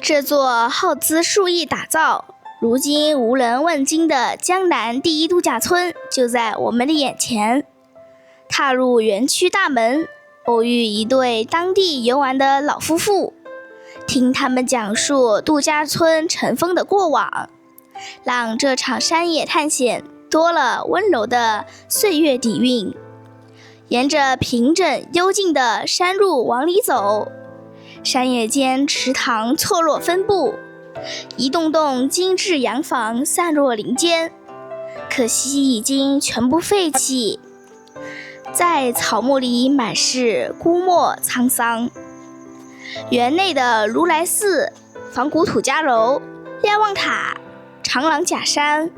这座耗资数亿打造，如今无人问津的江南第一度假村就在我们的眼前。踏入园区大门，偶遇一对当地游玩的老夫妇，听他们讲述度假村尘封的过往，让这场山野探险多了温柔的岁月底蕴。沿着平整幽静的山路往里走，山野间池塘错落分布，一栋栋精致洋房散落林间，可惜已经全部废弃，在草木里满是孤漠沧桑。园内的如来寺、仿古土家楼、瞭望塔、长廊假山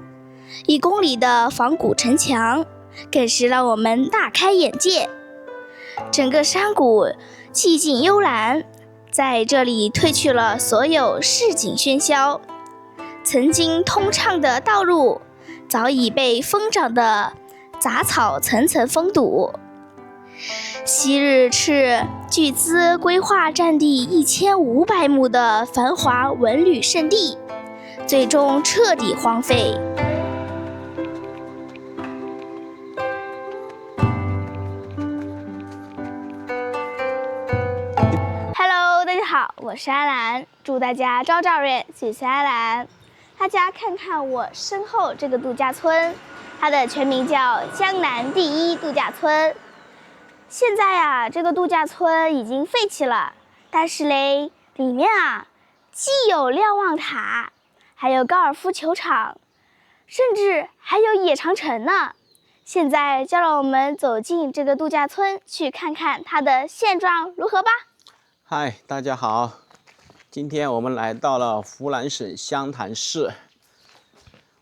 ，1公里的仿古城墙更是让我们大开眼界。整个山谷寂静幽兰，在这里褪去了所有市井喧嚣，曾经通畅的道路早已被疯长的杂草层层封堵。昔日斥巨资规划占地1500亩的繁华文旅胜地，最终彻底荒废。Hello， 大家好，我是阿兰，祝大家朝朝日，岁岁安兰。大家看看我身后这个度假村，它的全名叫江南第一度假村。现在啊，这个度假村已经废弃了，但是嘞，里面啊，既有瞭望塔，还有高尔夫球场，甚至还有野长城呢。现在就让我们走进这个度假村，去看看它的现状如何吧。嗨，大家好，今天我们来到了湖南省湘潭市。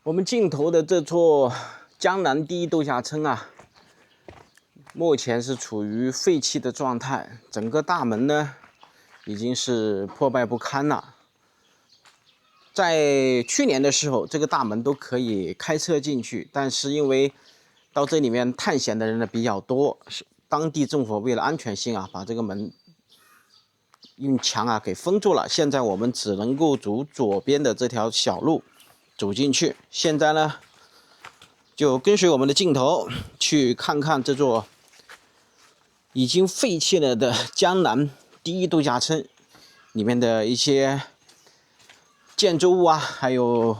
我们镜头的这座江南第一度假村啊，目前是处于废弃的状态，整个大门呢已经是破败不堪了。在去年的时候，这个大门都可以开车进去，但是因为到这里面探险的人呢比较多，是当地政府为了安全性啊，把这个门用墙啊给封住了。现在我们只能够走左边的这条小路走进去。现在呢，就跟随我们的镜头去看看这座已经废弃了的江南第一度假村里面的一些建筑物啊，还有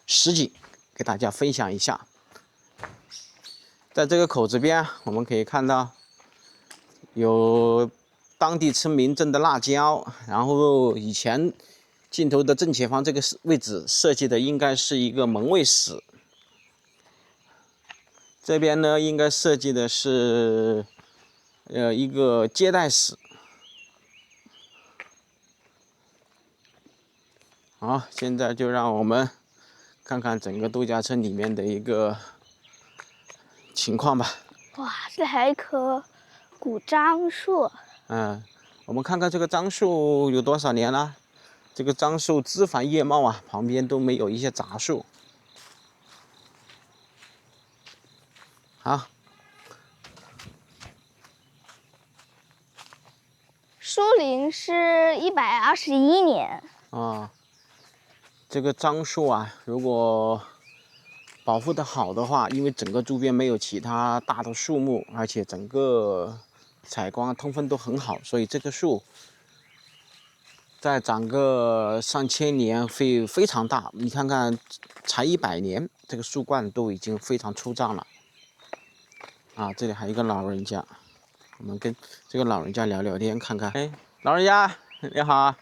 实景，给大家分享一下。在这个口子边，我们可以看到有当地村民种的辣椒，然后以前镜头的正前方这个位置设计的应该是一个门卫室，这边呢应该设计的是一个接待室。好，现在就让我们看看整个度假村里面的一个情况吧。哇，这里还有一棵古樟树。我们看看这个樟树有多少年了。这个樟树枝繁叶茂啊，旁边都没有一些杂树。好，树龄是121年。这个樟树啊，如果保护得好的话，因为整个周边没有其他大的树木，而且整个采光通风都很好，所以这棵树再长个上千年会非常大。你看看，才100年，这个树冠都已经非常粗壮了。这里还有一个老人家，我们跟这个老人家聊聊天，看看。哎，老人家你好。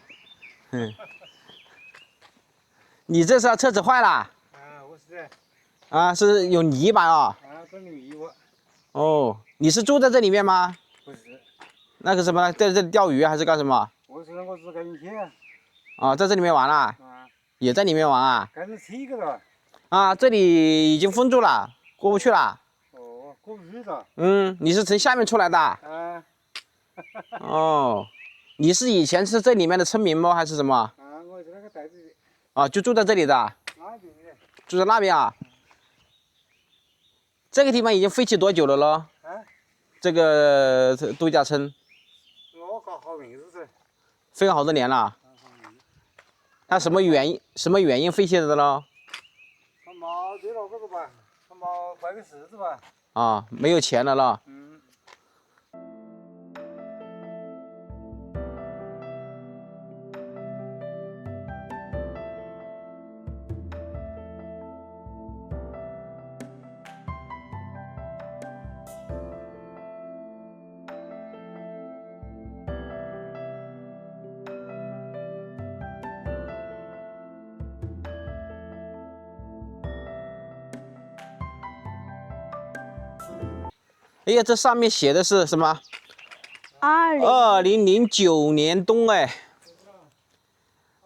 你这是车子坏了？我是。是有泥巴啊？这里泥巴。哦，你是住在这里面吗？不是。那个什么，在这里钓鱼还是干什么？我是跟你去。在这里面玩了？也在里面玩啊？刚才车个了。这里已经封住了，过不去了。哦，过不去了。你是从下面出来的？哦，你是以前是这里面的村民吗？还是什么？我是那个袋子的。就住在这里的？住在那边啊？这个地方已经废弃多久了咯？这个度假村？我搞好名字噻。废了好多年了。它什么原因废弃的呢？他没对了这个吧，他没摆个柿子吧。啊，没有钱了咯。嗯。哎呀，这上面写的是什么？2009年冬哎，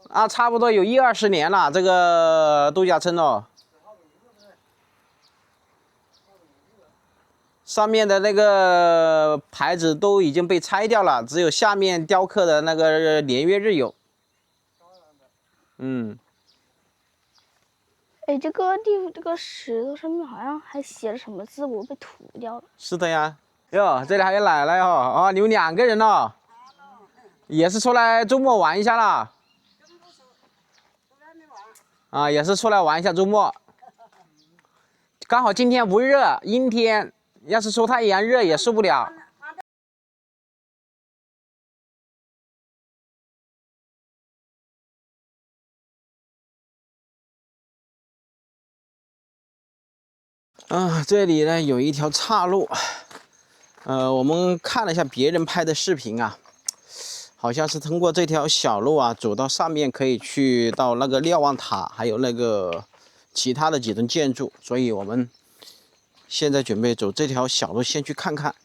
啊，差不多有10-20年了，这个度假村哦。上面的那个牌子都已经被拆掉了，只有下面雕刻的那个年月日有。嗯。哎，这个石头上面好像还写了什么字，我被涂掉了。是的呀。哟，这里还有奶奶哦，啊，你们2个人哦，也是出来周末玩一下啦。啊，也是出来玩一下周末。刚好今天不热，阴天，要是出太阳热也受不了。啊，这里呢有一条岔路，我们看了一下别人拍的视频啊，好像是通过这条小路啊走到上面可以去到那个瞭望塔，还有那个其他的几栋建筑，所以我们现在准备走这条小路先去看看。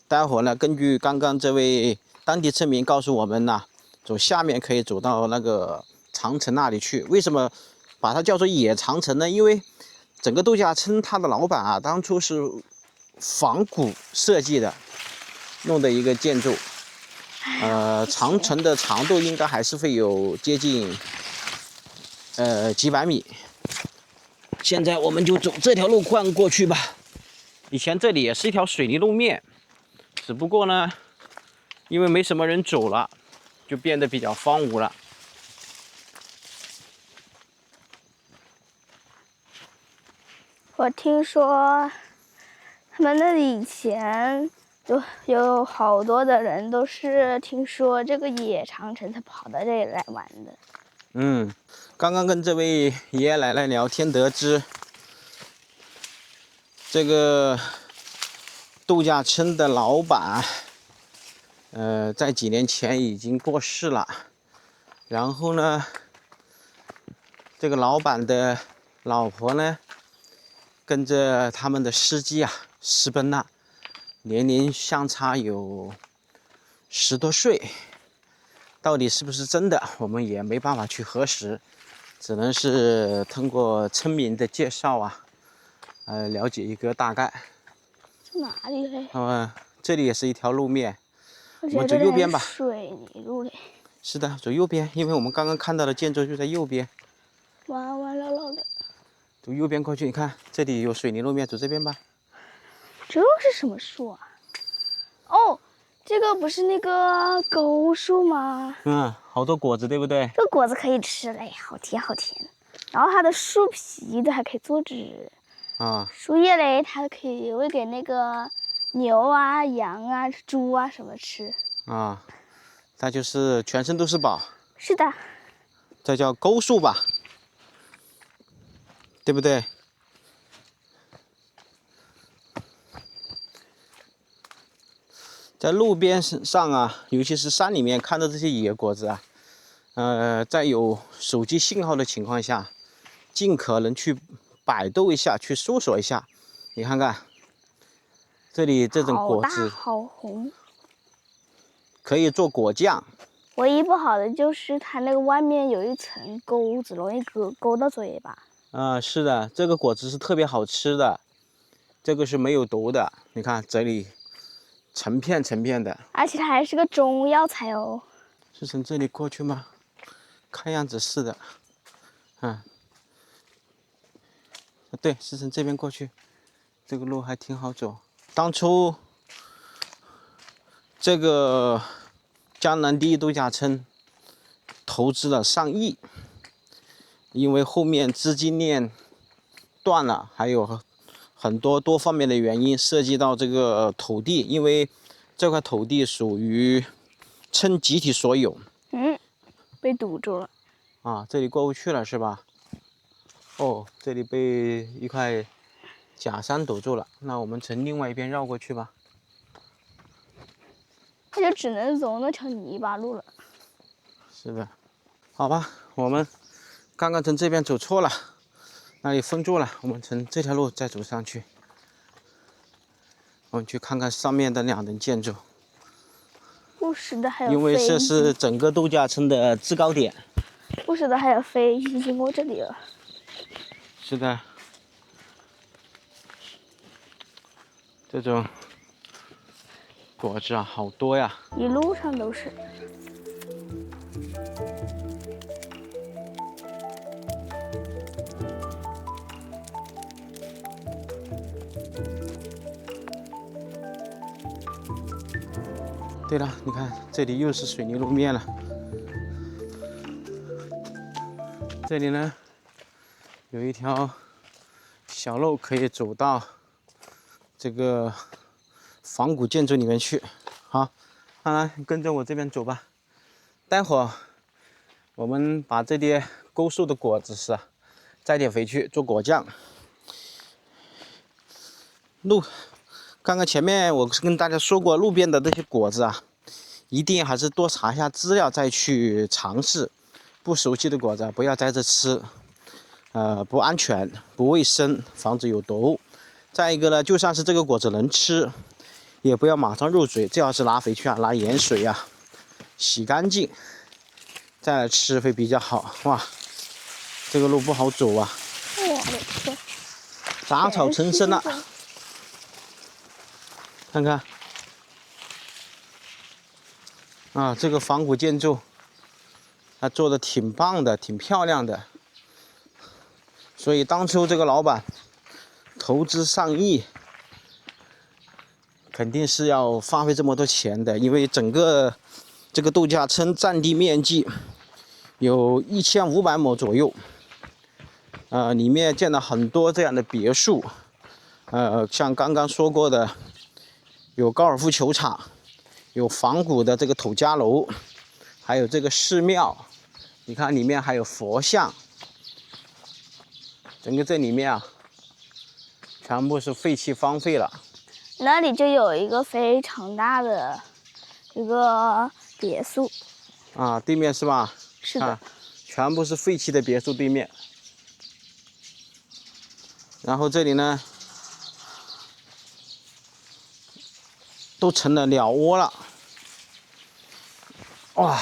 待会儿呢，根据刚刚这位当地村民告诉我们呢，走下面可以走到那个长城那里去。为什么把它叫做野长城呢？因为整个度假村它的老板啊，当初是仿古设计的，弄的一个建筑。长城的长度应该还是会有接近几百米。现在我们就走这条路贯过去吧。以前这里也是一条水泥路面，只不过呢，因为没什么人走了，就变得比较荒芜了。我听说他们那里以前就有好多的人都是听说这个野长城才跑到这里来玩的。嗯，刚刚跟这位爷爷奶奶聊天得知，这个度假村的老板，在几年前已经过世了。然后呢，这个老板的老婆呢，跟着他们的司机啊私奔了，年龄相差有10多岁。到底是不是真的，我们也没办法去核实，只能是通过村民的介绍啊，了解一个大概。在哪里嘞？这里也是一条路面，我们走右边吧。水泥路嘞。是的，走右边，因为我们刚刚看到的建筑就在右边。弯弯绕绕的。走右边过去，你看这里有水泥路面，走这边吧。这是什么树啊？哦。这个不是那个枸树吗？好多果子，对不对？这个果子可以吃嘞，好甜好甜。然后它的树皮都还可以做纸。树叶嘞，它可以喂给那个牛啊、羊啊、猪啊什么吃。它就是全身都是宝。是的。这叫枸树吧？对不对？在路边上啊，尤其是山里面看到这些野果子啊，在有手机信号的情况下，尽可能去百度一下，去搜索一下。你看看，这里这种果子好红，可以做果酱。唯一不好的就是它那个外面有一层钩子，容易勾到嘴巴。是的，这个果子是特别好吃的，这个是没有毒的。你看这里。成片成片的，而且它还是个中药材哦。是从这里过去吗？看样子是的。对，是从这边过去，这个路还挺好走。当初这个江南第一度假村投资了上亿，因为后面资金链断了，还有很多方面的原因涉及到这个土地，因为这块土地属于称集体所有。被堵住了。啊，这里过不去了是吧？哦，这里被一块假山堵住了，那我们从另外一边绕过去吧。那就只能走那条泥巴路了。是的，好吧，我们刚刚从这边走错了，那里封住了，我们从这条路再走上去。我们去看看上面的2层建筑，不时的还有飞机，因为这是整个度假村的制高点。不时的还有飞机经过这里了。是的，这种果子啊，好多呀！一路上都是。对了，你看这里又是水泥路面了。这里呢，有一条小路可以走到这个仿古建筑里面去。好，来，跟着我这边走吧。待会儿我们把这些沟树的果子摘点回去做果酱。刚刚前面我是跟大家说过，路边的这些果子啊，一定还是多查一下资料再去尝试。不熟悉的果子不要摘着吃，不安全、不卫生，防止有毒。再一个呢，就算是这个果子能吃，也不要马上入嘴，最好是拿回去拿盐水洗干净，再来吃会比较好。哇，这个路不好走啊！我的天，杂草丛生了。看看，这个仿古建筑，它做的挺棒的，挺漂亮的。所以当初这个老板投资上亿，肯定是要花费这么多钱的，因为整个这个度假村占地面积有1500亩左右，里面建了很多这样的别墅，像刚刚说过的。有高尔夫球场，有仿古的这个土家楼，还有这个寺庙，你看里面还有佛像，整个这里面全部是废弃荒废了。那里就有一个非常大的一个别墅。对面是吧？是的，全部是废弃的别墅对面。然后这里呢，都成了鸟窝了。哇，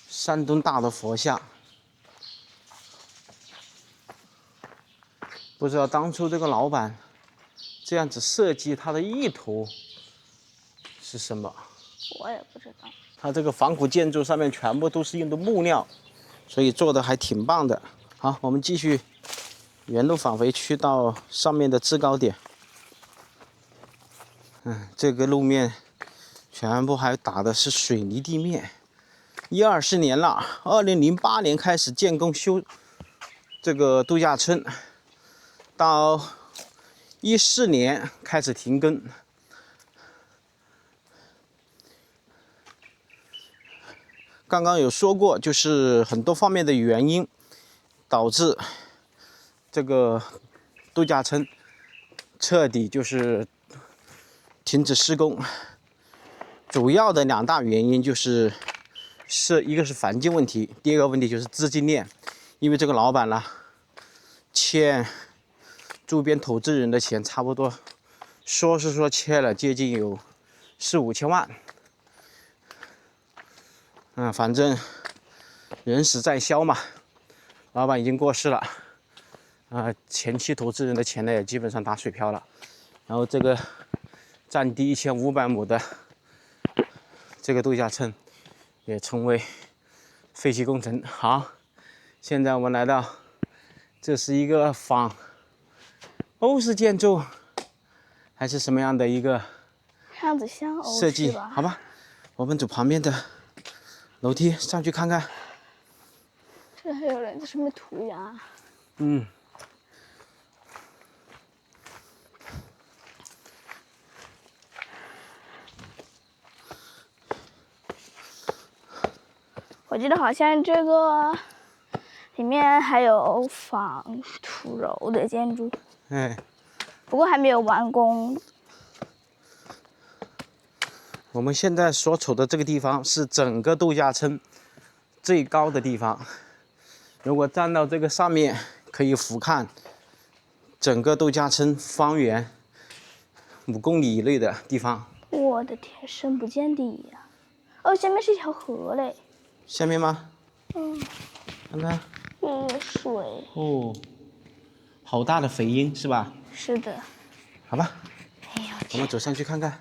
山东大的佛像，不知道当初这个老板这样子设计他的意图是什么？我也不知道。他这个仿古建筑上面全部都是用的木料，所以做的还挺棒的。好，我们继续原路返回去到上面的制高点。这个路面全部还打的是水泥地面，20年了，2008年开始建工修这个度假村，到14年开始停工。刚刚有说过，就是很多方面的原因导致这个度假村彻底就是停止施工。主要的2大原因就是一个是环境问题，第二个问题就是资金链。因为这个老板呢，欠周边投资人的钱，差不多说欠了接近有4-5千万。反正人死在霄嘛，老板已经过世了，前期投资人的钱呢也基本上打水漂了，然后这个占地1500亩的这个度假村也成为废弃工程。好，现在我们来到，这是一个仿欧式建筑，还是什么样的一个样子像欧设计？式吧？好吧，我们走旁边的楼梯上去看看。这还有人在上面涂鸦。嗯。我记得好像这个里面还有仿土楼的建筑，哎，不过还没有完工。我们现在所处的这个地方是整个度假村最高的地方。如果站到这个上面，可以俯瞰整个度假村方圆5公里以内的地方。我的天，深不见底呀！哦，下面是一条河嘞。下面吗？嗯，看看。有水。哦，好大的肥鹰是吧？是的。好吧，哎呦，我们走上去看看。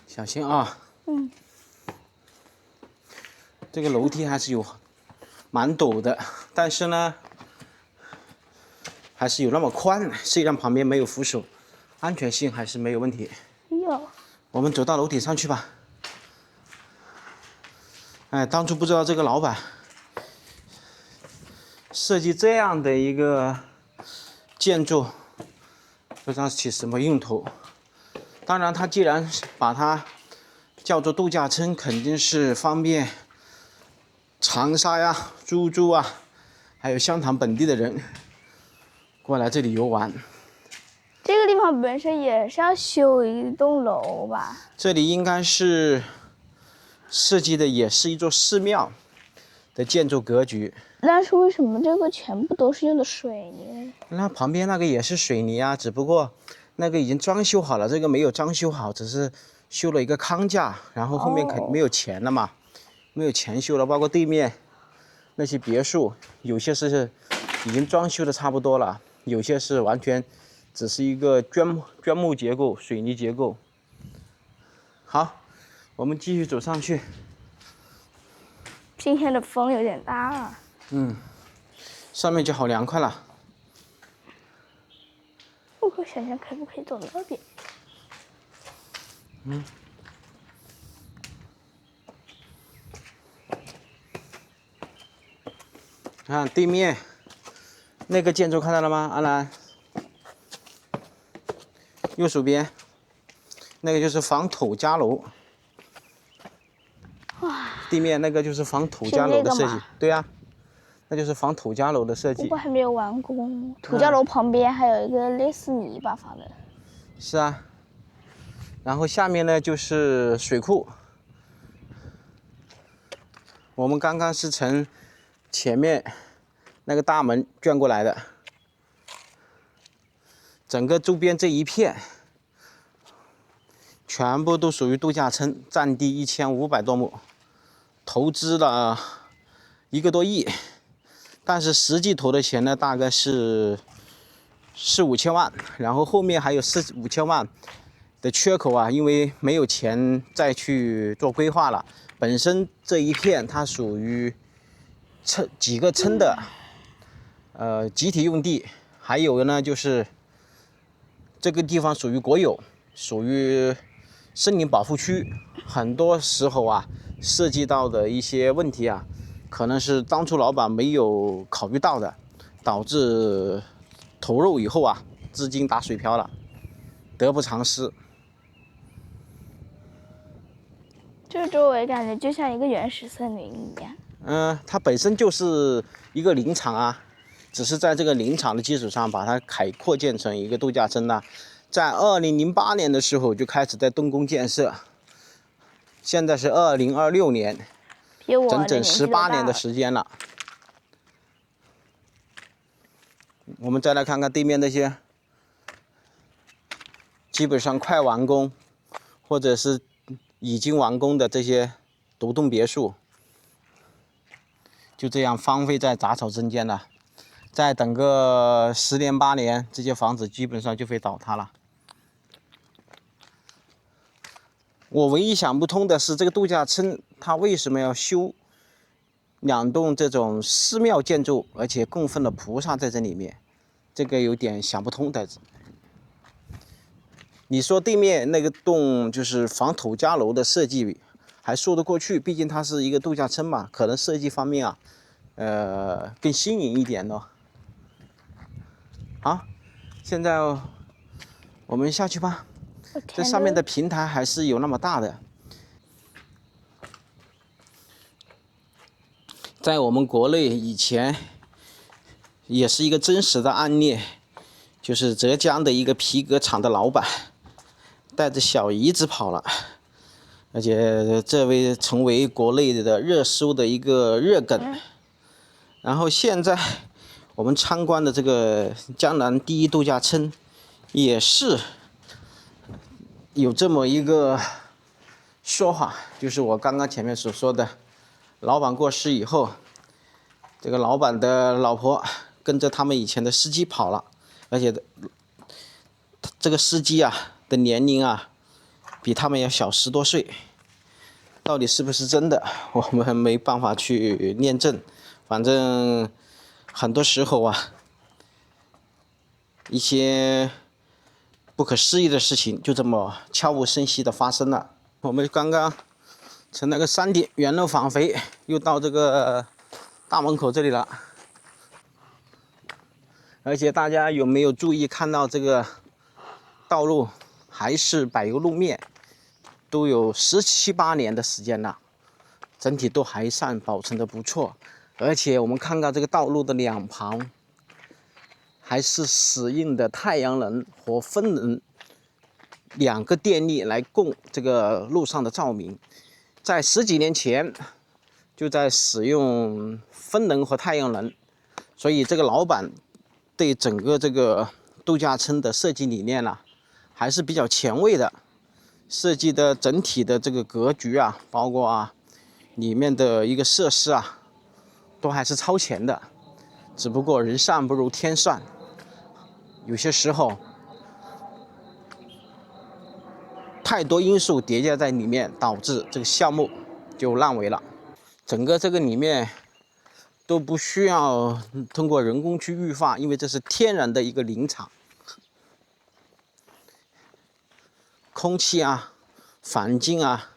小心啊！嗯。这个楼梯还是有蛮陡的，但是呢，还是有那么宽。虽然旁边没有扶手，安全性还是没有问题。有。我们走到楼顶上去吧。哎，当初不知道这个老板设计这样的一个建筑，不知道起什么用途。当然，他既然把它叫做度假村，肯定是方便长沙呀、株洲啊，还有香港本地的人过来这里游玩。这个地方本身也是要修一栋楼吧？这里应该是设计的也是一座寺庙的建筑格局。但是为什么这个全部都是用的水泥？那旁边那个也是水泥啊，只不过那个已经装修好了，这个没有装修好，只是修了一个框架，然后后面没有钱了嘛，没有钱修了。包括对面那些别墅，有些是已经装修的差不多了，有些是完全只是一个砖木结构、水泥结构。好，我们继续走上去。今天的风有点大啊。嗯，上面就好凉快了。我想想可不可以走那边。嗯。看对面那个建筑看到了吗？阿兰，右手边那个就是仿土家楼。哇！地面那个就是仿土家楼的设计，对呀，那就是仿土家楼的设计。不过还没有完工。土家楼旁边还有一个类似泥巴房的。是啊。然后下面呢就是水库。我们刚刚是从前面那个大门转过来的，整个周边这一片全部都属于度假村，占地1500多亩，投资了1个多亿，但是实际投的钱呢大概是4、5千万，然后后面还有4、5千万的缺口啊，因为没有钱再去做规划了。本身这一片它属于几个村的集体用地，还有呢就是这个地方属于国有，属于森林保护区。很多时候啊，涉及到的一些问题啊，可能是当初老板没有考虑到的，导致投入以后啊，资金打水漂了，得不偿失。这周围感觉就像一个原始森林一样。它本身就是一个林场啊，只是在这个林场的基础上把它扩建成一个度假村了。在2008年的时候就开始在动工建设，现在是2026年，整整18年的时间了。我们再来看看对面那些基本上快完工或者是已经完工的这些独栋别墅，就这样荒废在杂草中间了。再等个10年8年，这些房子基本上就会倒塌了。我唯一想不通的是，这个度假村它为什么要修2栋这种寺庙建筑，而且供奉了菩萨在这里面，这个有点想不通的。你说对面那个栋就是仿土家楼的设计，还说得过去，毕竟它是一个度假村嘛，可能设计方面啊，更新颖一点咯。好，现在我们下去吧。这上面的平台还是有那么大的。在我们国内以前也是一个真实的案例，就是浙江的一个皮革厂的老板带着小姨子跑了，而且这位成为国内的热搜的一个热梗。然后现在我们参观的这个江南第一度假村也是有这么一个说法，就是我刚刚前面所说的，老板过世以后，这个老板的老婆跟着他们以前的司机跑了，而且这个司机啊的年龄啊比他们要小10多岁，到底是不是真的，我们没办法去验证。反正很多时候啊，一些不可思议的事情就这么悄无声息的发生了。我们刚刚从那个山顶原路返回，又到这个大门口这里了。而且大家有没有注意看到这个道路还是柏油路面，都有17、18年的时间了，整体都还算保存的不错。而且我们看到这个道路的两旁还是使用的太阳能和风能2个电力来供这个路上的照明。在10几年前就在使用风能和太阳能，所以这个老板对整个这个度假村的设计理念呢，还是比较前卫的。设计的整体的这个格局啊，包括啊里面的一个设施啊，都还是超前的。只不过人算不如天算，有些时候太多因素叠加在里面，导致这个项目就烂尾了。整个这个里面都不需要通过人工去绿化，因为这是天然的一个林场，空气啊、环境啊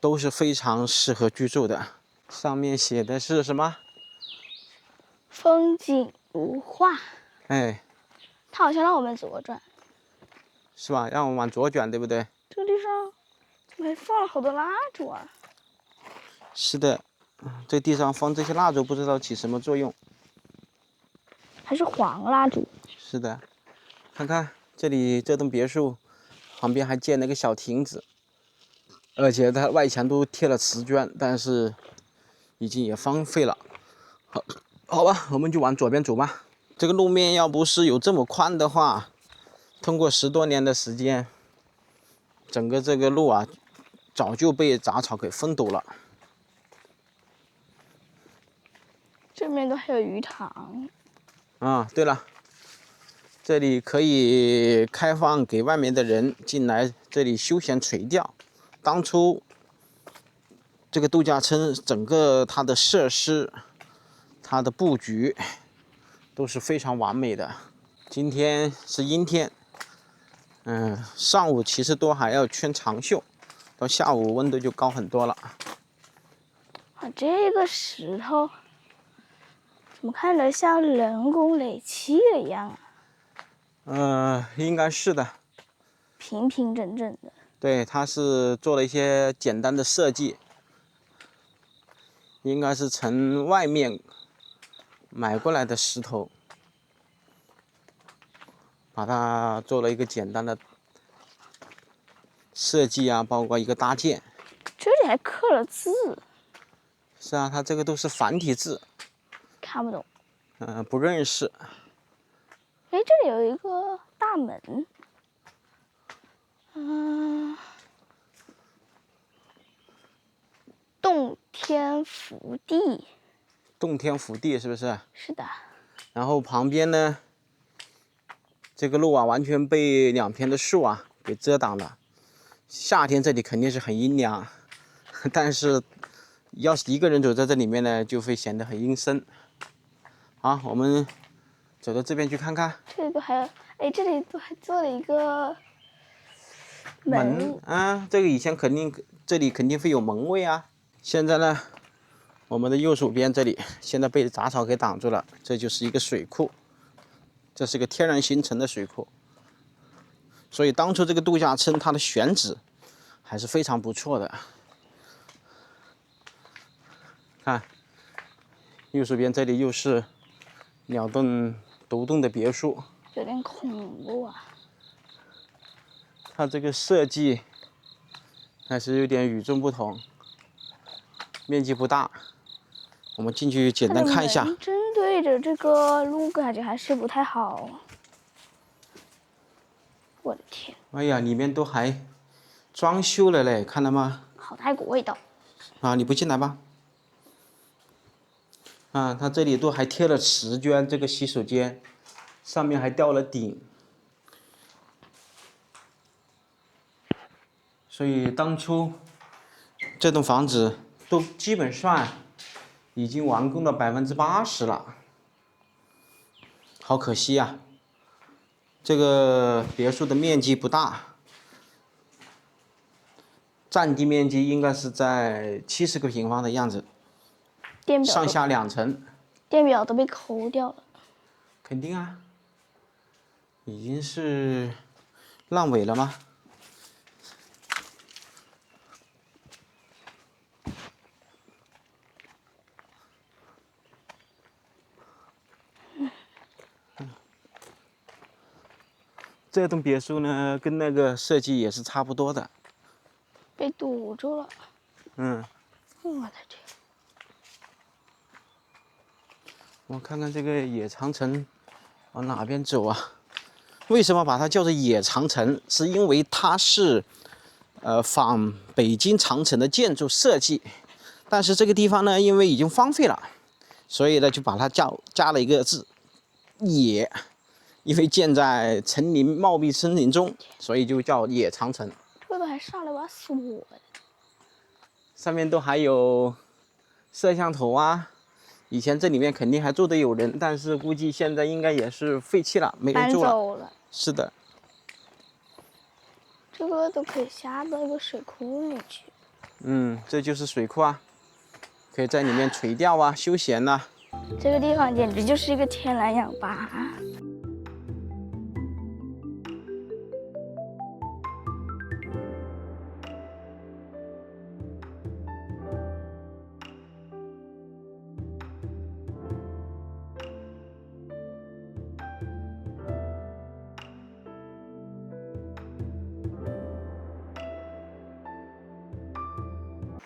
都是非常适合居住的。上面写的是什么？风景如画。哎，他好像让我们左转，是吧？让我们往左转，对不对？这个地上怎么还放了好多蜡烛啊？是的，这地上放这些蜡烛，不知道起什么作用。还是黄蜡烛。是的，看看这里这栋别墅旁边还建了个小亭子，而且它外墙都贴了瓷砖，但是已经也荒废了。好吧，我们就往左边走吧。这个路面要不是有这么宽的话，通过10多年的时间，整个这个路啊，早就被杂草给封堵了。这边都还有鱼塘。啊，对了，这里可以开放给外面的人进来这里休闲垂钓。当初这个度假村整个它的设施、它的布局都是非常完美的。今天是阴天，上午其实都还要穿长袖，到下午温度就高很多了。啊，这个石头怎么看着像人工垒砌的一样啊？应该是的。平平整整的。对，它是做了一些简单的设计，应该是从外面买过来的石头，把它做了一个简单的设计啊，包括一个搭建。这里还刻了字。是啊，它这个都是繁体字，看不懂。不认识。哎，这里有一个大门。洞天福地。洞天福地是不是？是的。然后旁边呢，这个路啊，完全被两边的树啊给遮挡了。夏天这里肯定是很阴凉，但是要是一个人走在这里面呢，就会显得很阴森。好，我们走到这边去看看。这个还有，哎，这里都还做了一个门啊，这个以前这里肯定会有门卫啊。现在呢，我们的右手边这里现在被杂草给挡住了，这就是一个水库，这是个天然形成的水库。所以当初这个度假村它的选址还是非常不错的。看，右手边这里又是鸟洞独栋的别墅，有点恐怖啊。它这个设计还是有点与众不同，面积不大。我们进去简单看一下。针对着这个路感觉还是不太好。我的天！哎呀，里面都还装修了嘞，看到吗？好大股味道。啊，你不进来吧？啊，它这里都还贴了瓷砖，这个洗手间上面还吊了顶。所以当初这栋房子都基本上已经完工了80%了，好可惜呀。这个别墅的面积不大，占地面积应该是在70个平方的样子，上下2层。电表都被抠掉了。肯定啊，已经是烂尾了吗？这栋别墅呢，跟那个设计也是差不多的。被堵住了。我的天！我看看这个野长城往哪边走啊？为什么把它叫做野长城？是因为它是仿北京长城的建筑设计，但是这个地方呢，因为已经荒废了，所以呢就把它加了一个字野，因为建在丛林茂密森林中，所以就叫野长城。这个还上了把锁的。上面都还有摄像头啊。以前这里面肯定还住的有人，但是估计现在应该也是废弃了，没人住了。搬走了。是的。这个都可以下到一个水库里去。这就是水库啊，可以在里面垂钓啊、休闲呐。这个地方简直就是一个天然氧吧。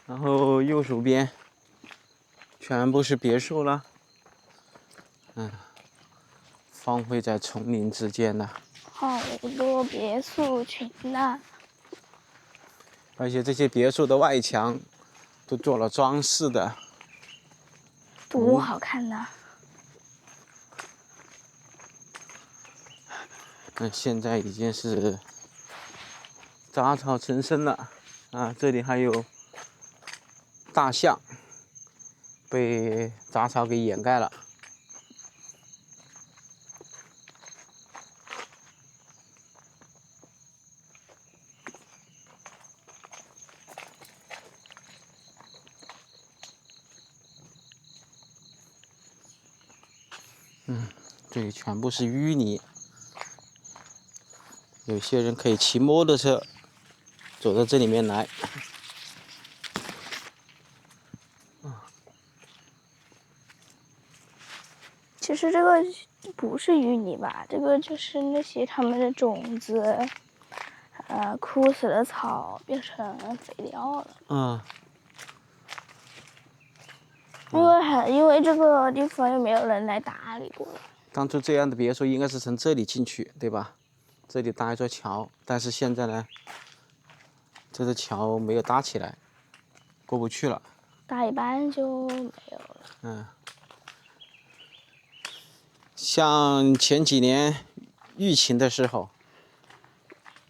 然后右手边全部是别墅了，荒废在丛林之间的。好多别墅群呐。而且这些别墅的外墙都做了装饰的，多好看呐！现在已经是杂草丛生了啊！这里还有大象，被杂草给掩盖了。这里全部是淤泥，有些人可以骑摩托车走到这里面来。其实这个不是淤泥吧？这个就是那些他们的种子，枯死的草变成肥料了。因为这个地方又没有人来打理过。当初这样的别墅应该是从这里进去，对吧？这里搭一座桥，但是现在呢，这座桥没有搭起来，过不去了。搭一半就没有了。像前几年疫情的时候，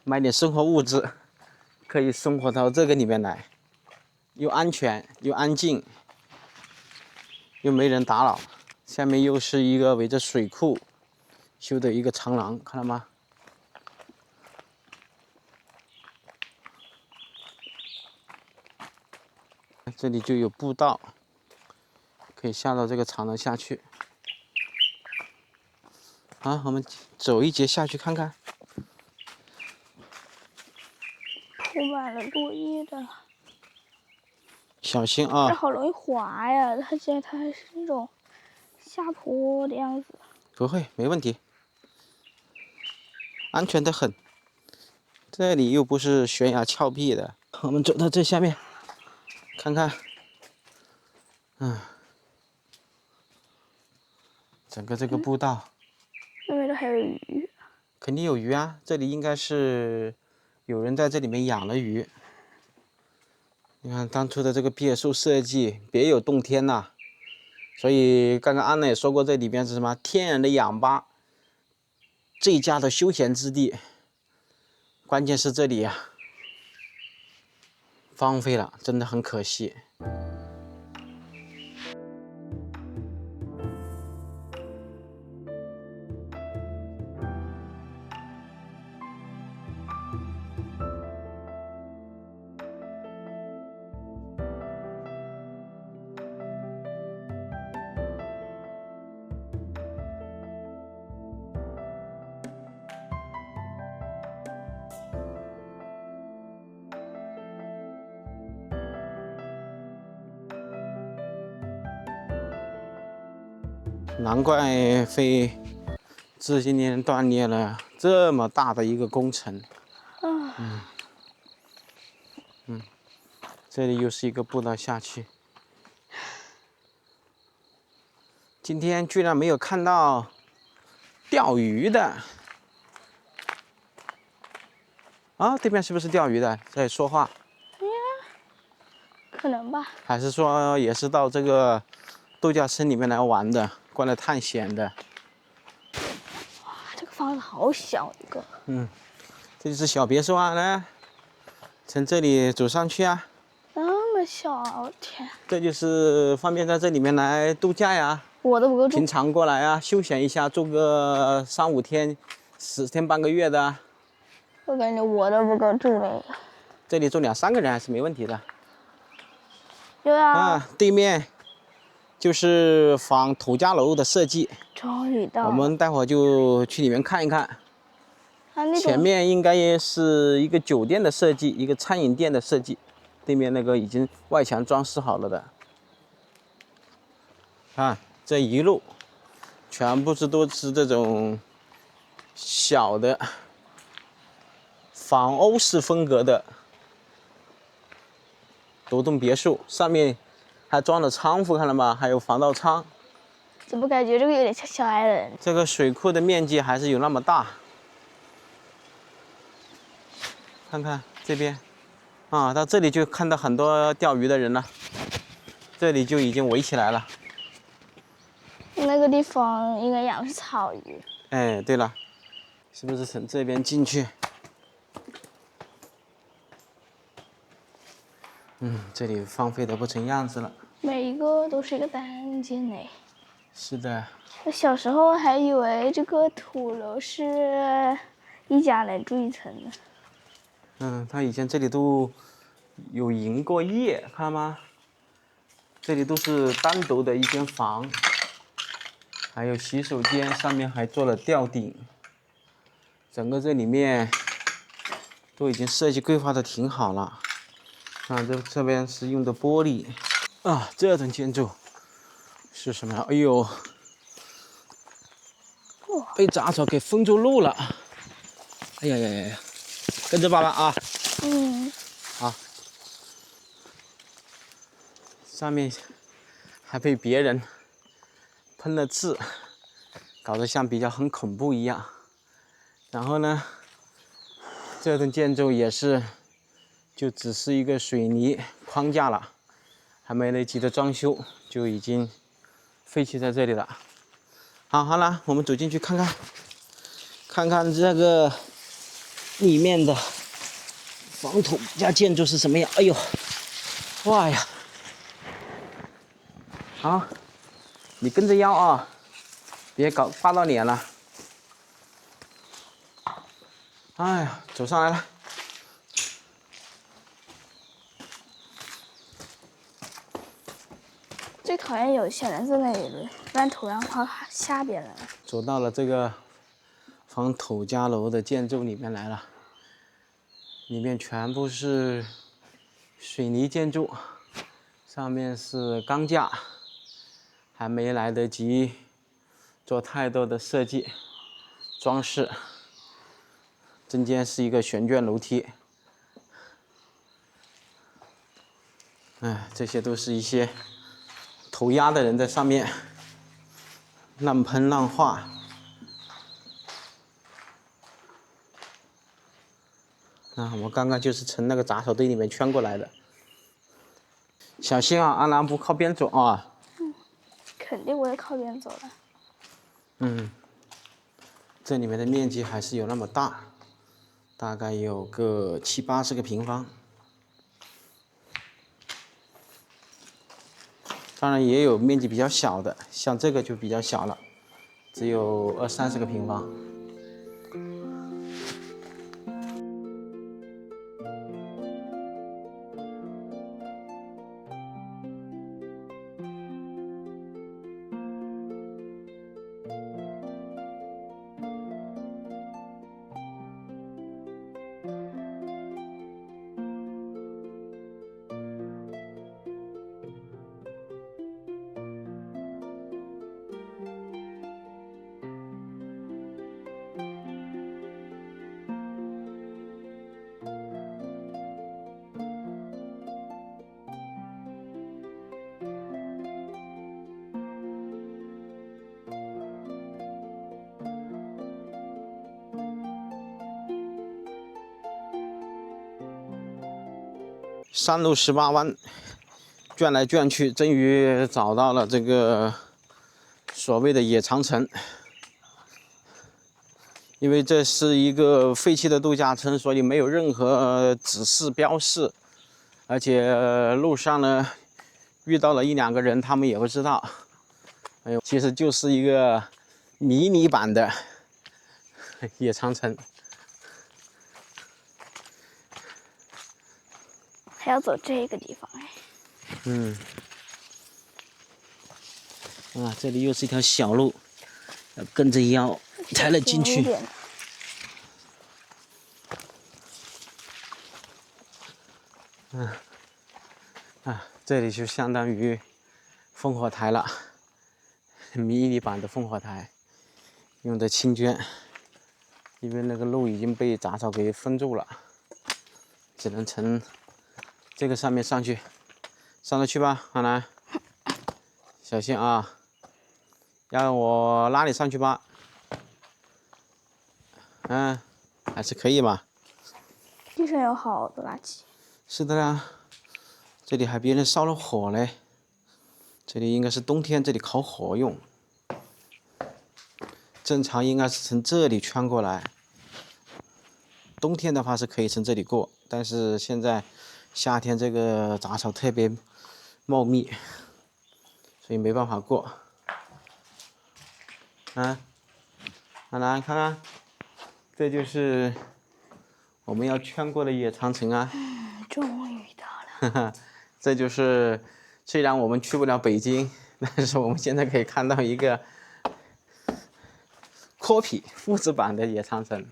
买点生活物资，可以生活到这个里面来，又安全又安静，又没人打扰。下面又是一个围着水库修的一个长廊，看到吗？这里就有步道，可以下到这个长廊下去。好，我们走一节下去看看。铺满了落叶的，小心这啊！好容易滑呀！它现在它还是那种下坡的样子。不会，没问题，安全的很。这里又不是悬崖峭壁的，我们走到这下面，看看。整个这个步道，那边都还有鱼。肯定有鱼啊！这里应该是有人在这里面养了鱼。你看当初的这个别墅设计别有洞天呐、所以刚刚安娜也说过，这里边是什么天然的氧吧，最佳的休闲之地。关键是这里呀、荒废了，真的很可惜。难怪会这些年断裂了这么大的一个工程。这里又是一个步道下去。今天居然没有看到钓鱼的。啊，对面是不是钓鱼的在说话？可能吧。还是说也是到这个度假村里面来玩的，过来探险的？这个房子好小一个。这就是小别墅啊，来，从这里走上去啊。那么小，我天！这就是方便在这里面来度假呀，我都不够住平。常过来啊，休闲一下，住个3、5天、10天半个月的。我感觉我都不够住了。这里住2、3个人还是没问题的。对啊。啊，对面就是仿土家楼的设计，终于到了。我们待会儿就去里面看一看。啊，那种前面应该也是一个酒店的设计，一个餐饮店的设计。对面那个已经外墙装饰好了的。看这一路，全部都是这种小的仿欧式风格的独栋别墅，上面还装了仓库，看了吗？还有防盗舱。怎么感觉这个有点像小矮人？这个水库的面积还是有那么大。看看这边，啊，到这里就看到很多钓鱼的人了，这里就已经围起来了。那个地方应该养的是草鱼。哎，对了，是不是从这边进去？这里荒废的不成样子了。每一个都是一个单间呢。是的，我小时候还以为这个土楼是一家人住一层的。他以前这里都有营过业，看到吗？这里都是单独的一间房，还有洗手间，上面还做了吊顶。整个这里面都已经设计规划的挺好了。看这边是用的玻璃啊，这种建筑是什么呀？哎呦，被杂草给封住路了。哎呀呀呀！跟着爸爸啊。好。上面还被别人喷了字，搞得像比较很恐怖一样。然后呢，这栋建筑也是就只是一个水泥框架了，还没来及的装修就已经废弃在这里了。好了，我们走进去看看，看看这个里面的仿土加建筑是什么样。哎呦，哇呀！好，你跟着腰啊，别搞刮到脸了。哎呀，走上来了。最讨厌有小人在那里乱涂乱画吓别人。走到了这个仿土家楼的建筑里面来了，里面全部是水泥建筑，上面是钢架，还没来得及做太多的设计装饰。中间是一个旋转楼梯，这些都是一些涂鸦的人在上面乱喷乱画。我刚刚就是从那个杂草堆里面圈过来的，小心啊，阿兰不靠边走啊。肯定我会靠边走的。这里面的面积还是有那么大，大概有个70、80个平方。当然也有面积比较小的，像这个就比较小了，只有20、30个平方。山路18弯，转来转去，终于找到了这个所谓的野长城。因为这是一个废弃的度假村，所以没有任何指示标示，而且路上呢遇到了1、2个人，他们也不知道。其实就是一个迷你版的野长城。还要走这个地方这里又是一条小路，要跟着腰才能进去。这里就相当于烽火台了，迷你版的烽火台，用的青绢，因为那个路已经被杂草给封住了，只能从这个上面上去，上得去吧，阿南，小心啊，要我拉你上去吧？还是可以嘛。地上有好多垃圾。是的啦，这里还别人烧了火嘞，这里应该是冬天这里烤火用，正常应该是从这里穿过来，冬天的话是可以从这里过，但是现在夏天这个杂草特别茂密，所以没办法过。阿南看看，这就是我们要穿过的野长城啊。终于到了。这就是虽然我们去不了北京，但是我们现在可以看到一个copy复制版的野长城。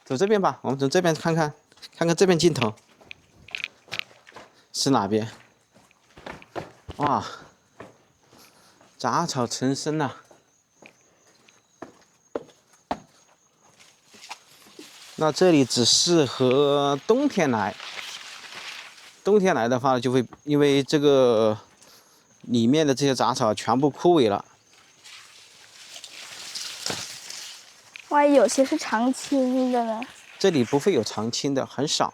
走这边吧，我们从这边看看这边尽头是哪边。哇，杂草丛生啊。那这里只适合冬天来，冬天来的话就会因为这个里面的这些杂草全部枯萎了。万一有些是常青的呢？这里不会有常青的，很少。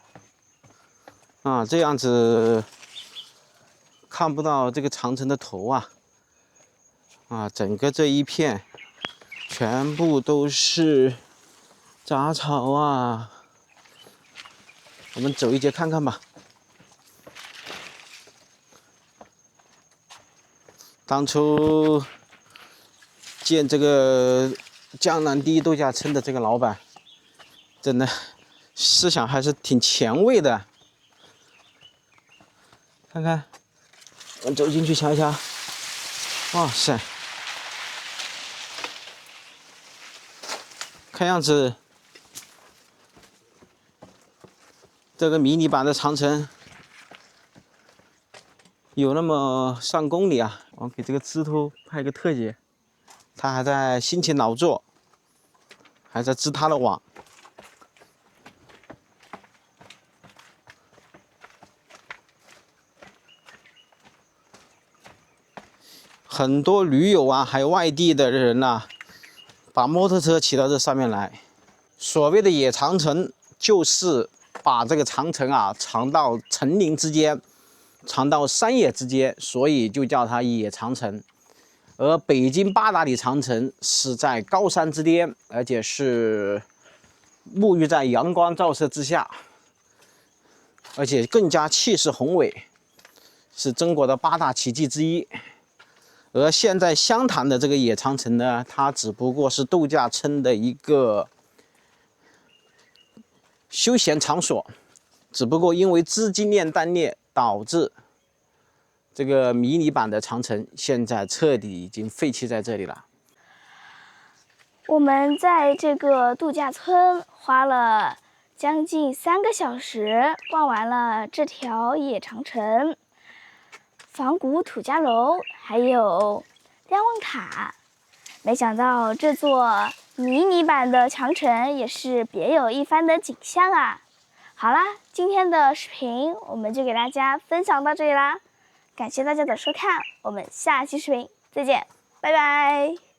这样子看不到这个长城的头啊。整个这一片全部都是杂草啊。我们走一节看看吧。当初建这个江南第一度假村的这个老板，真的思想还是挺前卫的。看看我走进去瞧一瞧。哇塞，看样子这个迷你版的长城有那么上公里啊！我给这个枝头拍个特写，它还在辛勤劳作，还在织它的网。很多驴友啊，还有外地的人呐，把摩托车骑到这上面来。所谓的野长城，就是把这个长城啊藏到层林之间，藏到山野之间，所以就叫它野长城。而北京8大里长城是在高山之巅，而且是沐浴在阳光照射之下，而且更加气势宏伟，是中国的8大奇迹之一。而现在湘潭的这个野长城呢，它只不过是度假村的一个休闲场所，只不过因为资金链断裂，导致这个迷你版的长城现在彻底已经废弃在这里了。我们在这个度假村花了将近3个小时，逛完了这条野长城。仿古土家楼，还有瞭望塔。没想到这座迷你版的长城也是别有一番的景象啊！好啦，今天的视频我们就给大家分享到这里啦，感谢大家的收看，我们下期视频再见，拜拜。